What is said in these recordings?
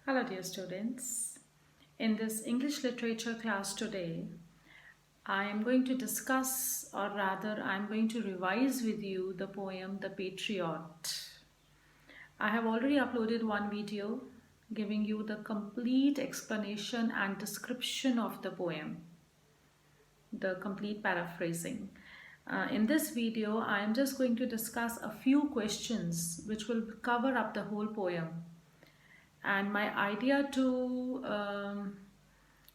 Hello dear students. In this English literature class today, I am going to discuss, or rather I am going to revise with you the poem The Patriot. I have already uploaded one video giving you the complete explanation and description of the poem, the complete paraphrasing. In this video, I am just going to discuss a few questions which will cover up the whole poem. And my idea to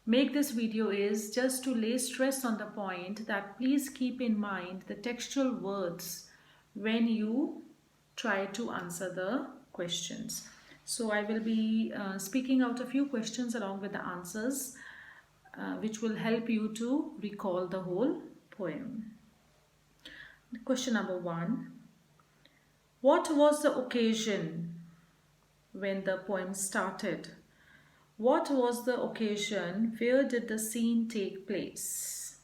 make this video is just to lay stress on the point that please keep in mind the textual words when you try to answer the questions. So I will be speaking out a few questions along with the answers which will help you to recall the whole poem. Question number 1. What was the occasion when the poem started? What was the occasion? Where did the scene take place?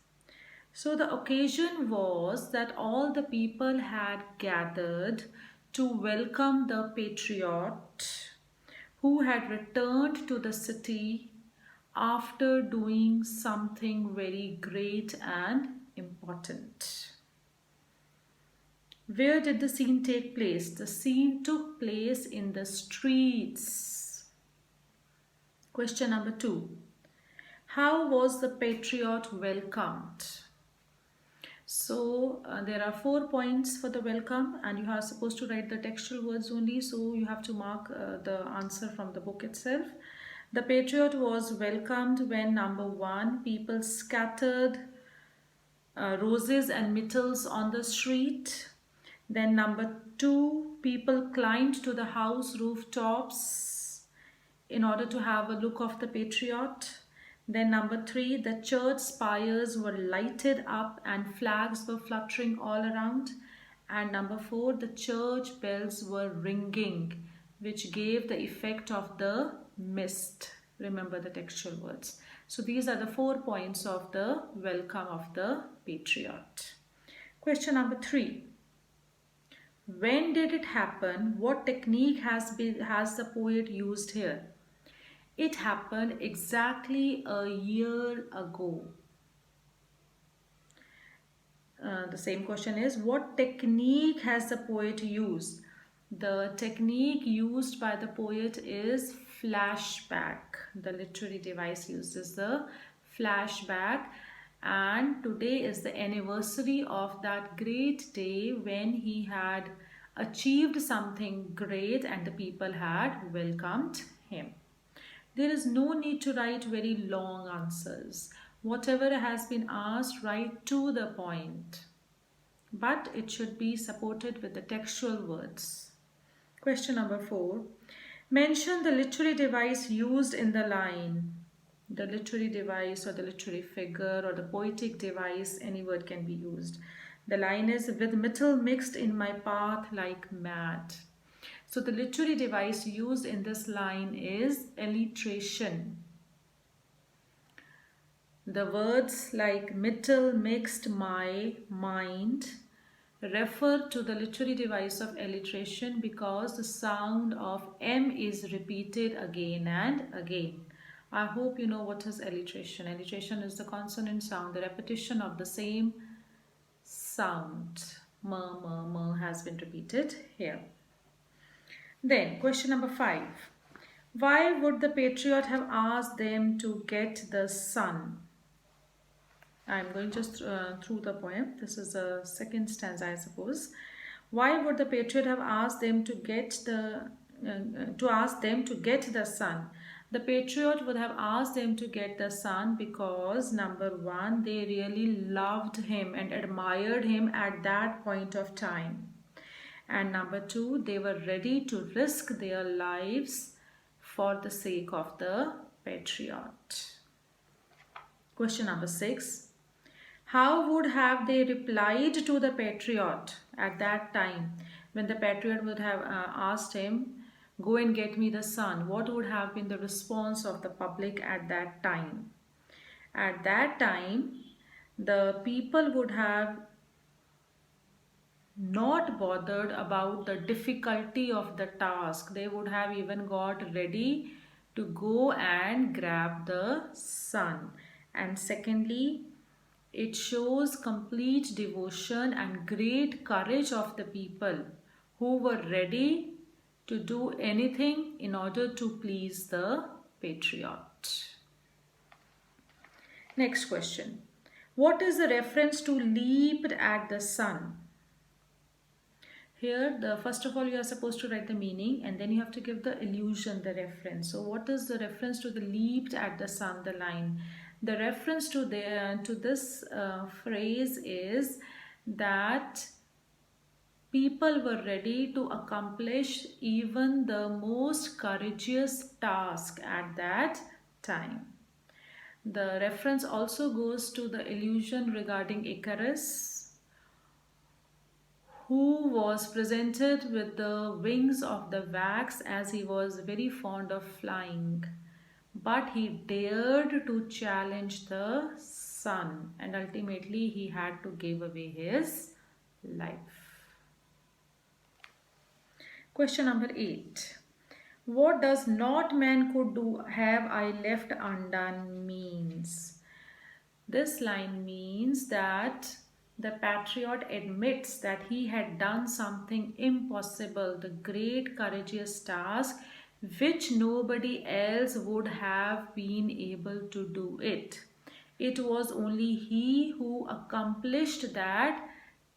So the occasion was that all the people had gathered to welcome the patriot who had returned to the city after doing something very great and important. Where did the scene take place? The scene took place in the streets. Question number 2. How was the patriot welcomed? So there are 4 points for the welcome and you are supposed to write the textual words only. So you have to mark the answer from the book itself. The patriot was welcomed when number 1, people scattered roses and myrtles on the street. Then number 2, people climbed to the house rooftops in order to have a look of the patriot. Then number 3, the church spires were lighted up and flags were fluttering all around. And number 4, the church bells were ringing, which gave the effect of the mist. Remember the textual words. So these are the 4 points of the welcome of the patriot. Question number 3. When did it happen? What technique has the poet used here? It happened exactly a year ago. The same question is, what technique has the poet used? The technique used by the poet is flashback. The literary device used is the flashback. And today is the anniversary of that great day when he had achieved something great and the people had welcomed him. There is no need to write very long answers. Whatever has been asked, write to the point. But it should be supported with the textual words. Question number 4. Mention the literary device used in the line. The literary device or the literary figure or the poetic device, any word can be used. The line is, with metal mixed in my path like mad. So the literary device used in this line is alliteration. The words like metal mixed my mind refer to the literary device of alliteration because the sound of M is repeated again and again. I hope you know what is alliteration. Alliteration is the consonant sound, the repetition of the same sound. M has been repeated here. Then question number 5. Why would the patriot have asked them to get the sun? I am going just through the poem. This is the second stanza, I suppose. Why would the patriot have asked them to get the sun? The patriot would have asked them to get the sun because number 1, they really loved him and admired him at that point of time. And number 2, they were ready to risk their lives for the sake of the patriot. Question number 6. How would have they replied to the patriot at that time when the patriot would have asked him, go and get me the sun? What would have been the response of the public at that time? At that time, the people would have not bothered about the difficulty of the task. They would have even got ready to go and grab the sun. And secondly, it shows complete devotion and great courage of the people who were ready to do anything in order to please the patriot. Next question. What is the reference to leaped at the sun? Here, first of all, you are supposed to write the meaning and then you have to give the illusion, the reference. So what is the reference to the leaped at the sun, the line? The reference to this phrase is that people were ready to accomplish even the most courageous task at that time. The reference also goes to the illusion regarding Icarus, who was presented with the wings of the wax as he was very fond of flying. But he dared to challenge the sun and ultimately he had to give away his life. Question number 8. What does not man could do have I left undone means? This line means that the patriot admits that he had done something impossible, the great courageous task which nobody else would have been able to do it. It was only he who accomplished that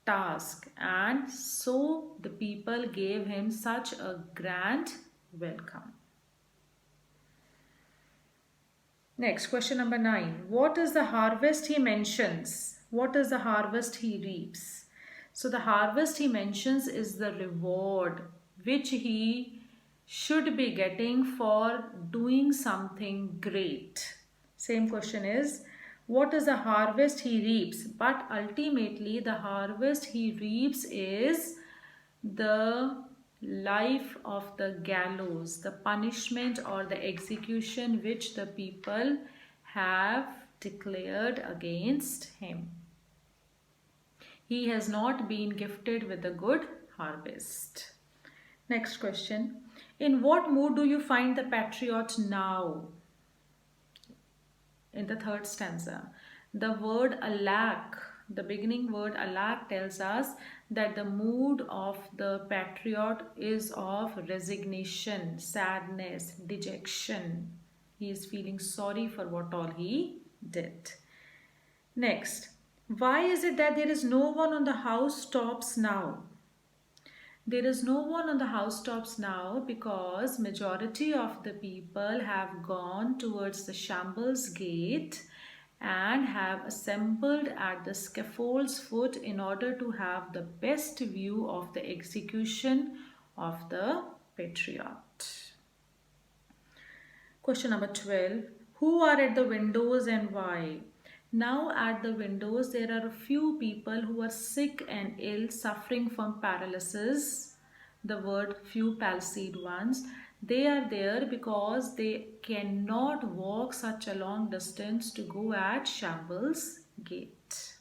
task, and so the people gave him such a grand welcome. Next, question number 9. What is the harvest he mentions? What is the harvest he reaps? So the harvest he mentions is the reward which he should be getting for doing something great. Same question is, what is the harvest he reaps? But ultimately the harvest he reaps is the life of the gallows, the punishment or the execution which the people have declared against him. He has not been gifted with a good harvest. Next question. In what mood do you find the patriot now? In the third stanza. The word alack, the beginning word alack tells us that the mood of the patriot is of resignation, sadness, dejection. He is feeling sorry for what all he did. Next, why is it that there is no one on the housetops now? There is no one on the housetops now because majority of the people have gone towards the shambles gate and have assembled at the scaffold's foot in order to have the best view of the execution of the patriot. Question number 12. Who are at the windows and why? Now at the windows there are a few people who are sick and ill, suffering from paralysis. The word few, palsied ones. They are there because they cannot walk such a long distance to go at Shambles Gate.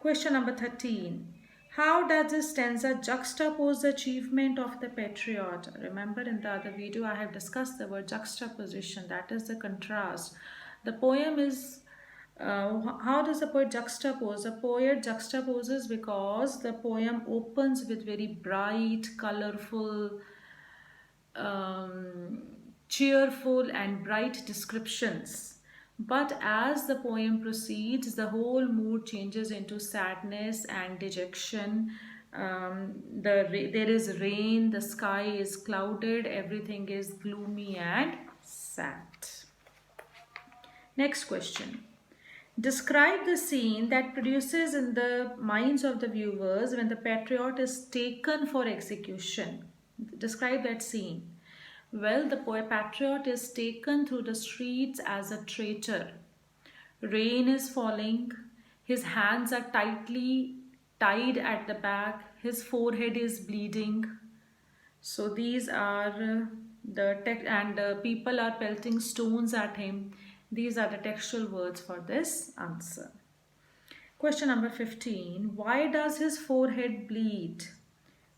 Question number 13. How does this stanza juxtapose the achievement of the patriot? Remember in the other video I have discussed the word juxtaposition, that is the contrast. The poem is, how does the poet juxtapose? The poet juxtaposes because the poem opens with very bright, colorful, cheerful and bright descriptions. But as the poem proceeds, the whole mood changes into sadness and dejection. There is rain, the sky is clouded, everything is gloomy and sad. Next question. Describe the scene that produces in the minds of the viewers when the patriot is taken for execution. Describe that scene. Well, the patriot is taken through the streets as a traitor. Rain is falling. His hands are tightly tied at the back. His forehead is bleeding. So these are the text, and people are pelting stones at him. These are the textual words for this answer. Question number 15. Why does his forehead bleed?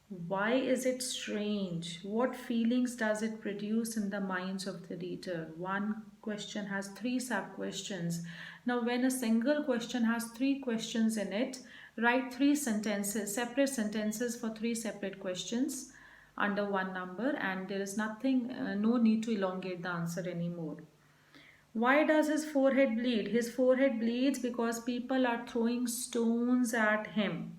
Why is it strange? What feelings does it produce in the minds of the reader? One question has three sub questions. Now, when a single question has three questions in it, write three sentences, separate sentences for three separate questions under one number, and there is no need to elongate the answer anymore. Why does his forehead bleed? His forehead bleeds because people are throwing stones at him.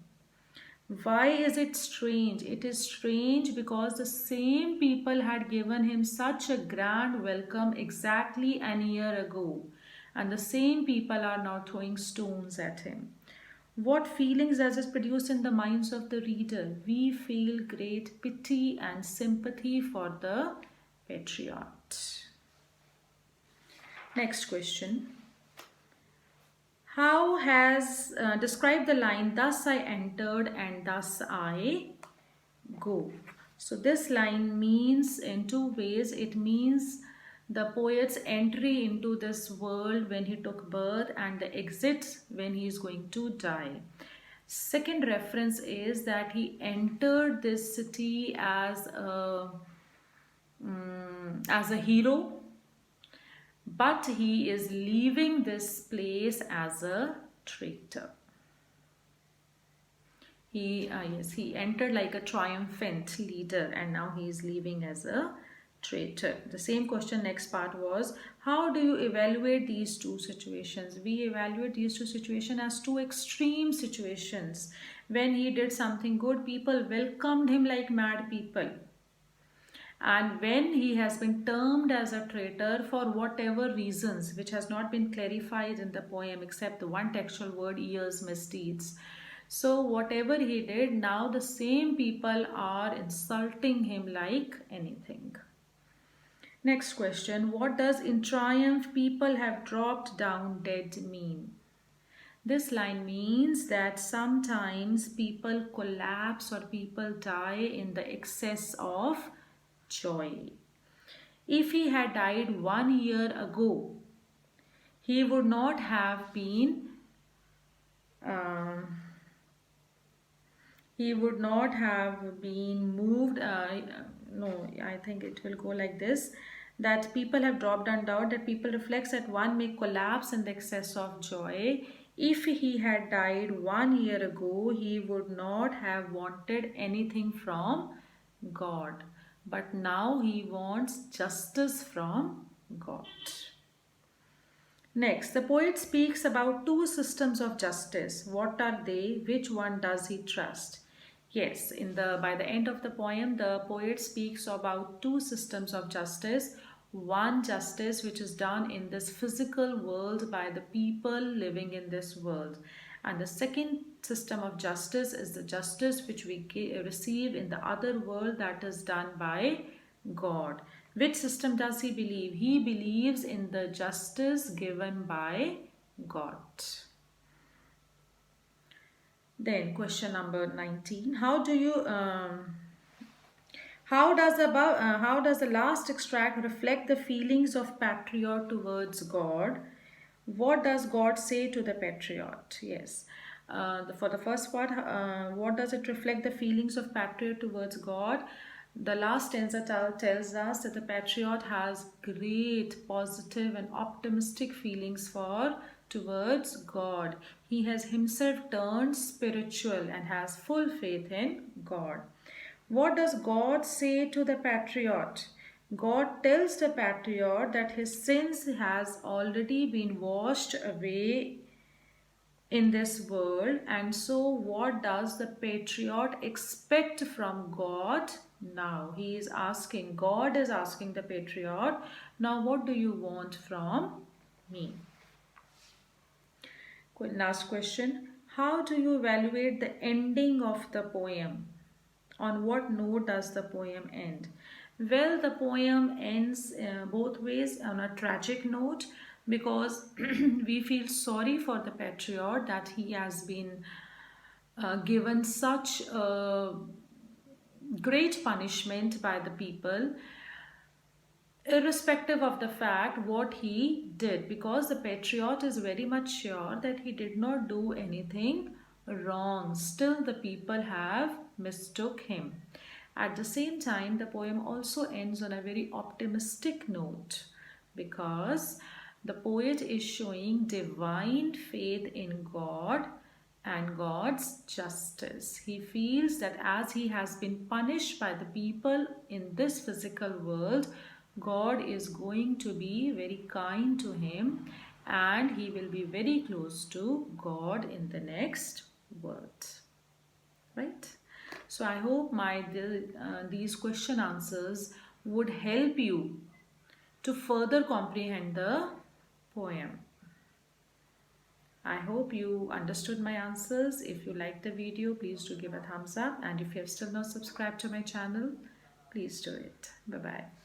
Why is it strange? It is strange because the same people had given him such a grand welcome exactly an year ago, and the same people are now throwing stones at him. What feelings does it produce in the minds of the reader? We feel great pity and sympathy for the patriot. Next question. How has describe the line, thus I entered and thus I go? So this line means in two ways. It means the poet's entry into this world when he took birth and the exit when he is going to die. Second reference is that he entered this city as a hero, but he is leaving this place as a traitor. He entered like a triumphant leader and now he is leaving as a traitor. The same question next part was, how do you evaluate these two situations? We evaluate these two situations as two extreme situations. When he did something good, people welcomed him like mad people. And when he has been termed as a traitor for whatever reasons, which has not been clarified in the poem except the one textual word, years misdeeds. So whatever he did, now the same people are insulting him like anything. Next question, what does in triumph people have dropped down dead mean? This line means that sometimes people collapse or people die in the excess of joy. If he had died 1 year ago, he would not have been moved. No, I think it will go like this, that people have dropped and doubt, that people reflects that one may collapse in the excess of joy. If he had died 1 year ago, he would not have wanted anything from God, but now he wants justice from God. Next, the poet speaks about two systems of justice. What are they? Which one does he trust? Yes, by the end of the poem, the poet speaks about two systems of justice. One justice which is done in this physical world by the people living in this world. And the second system of justice is the justice which we receive in the other world, that is done by God. Which system does he believe? He believes in the justice given by God. Then question number 19. How does the last extract reflect the feelings of patriot towards God? What does God say to the patriot? Yes. For the first part, what does it reflect the feelings of patriot towards God? The last stanza tells us that the patriot has great positive and optimistic feelings towards God. He has himself turned spiritual and has full faith in God. What does God say to the patriot? God tells the patriot that his sins has already been washed away in this world, and so what does the patriot expect from God now? God is asking the patriot, now what do you want from me? Last question, how do you evaluate the ending of the poem? On what note does the poem end? Well, the poem ends both ways, on a tragic note, because we feel sorry for the patriot that he has been given such a great punishment by the people, irrespective of the fact what he did, because the patriot is very much sure that he did not do anything wrong. Still the people have mistook him. At the same time, the poem also ends on a very optimistic note because the poet is showing divine faith in God and God's justice. He feels that as he has been punished by the people in this physical world, God is going to be very kind to him and he will be very close to God in the next world. Right? So I hope these question answers would help you to further comprehend the poem. I hope you understood my answers. If you liked the video, please do give a thumbs up, and if you have still not subscribed to my channel, please do it. Bye bye.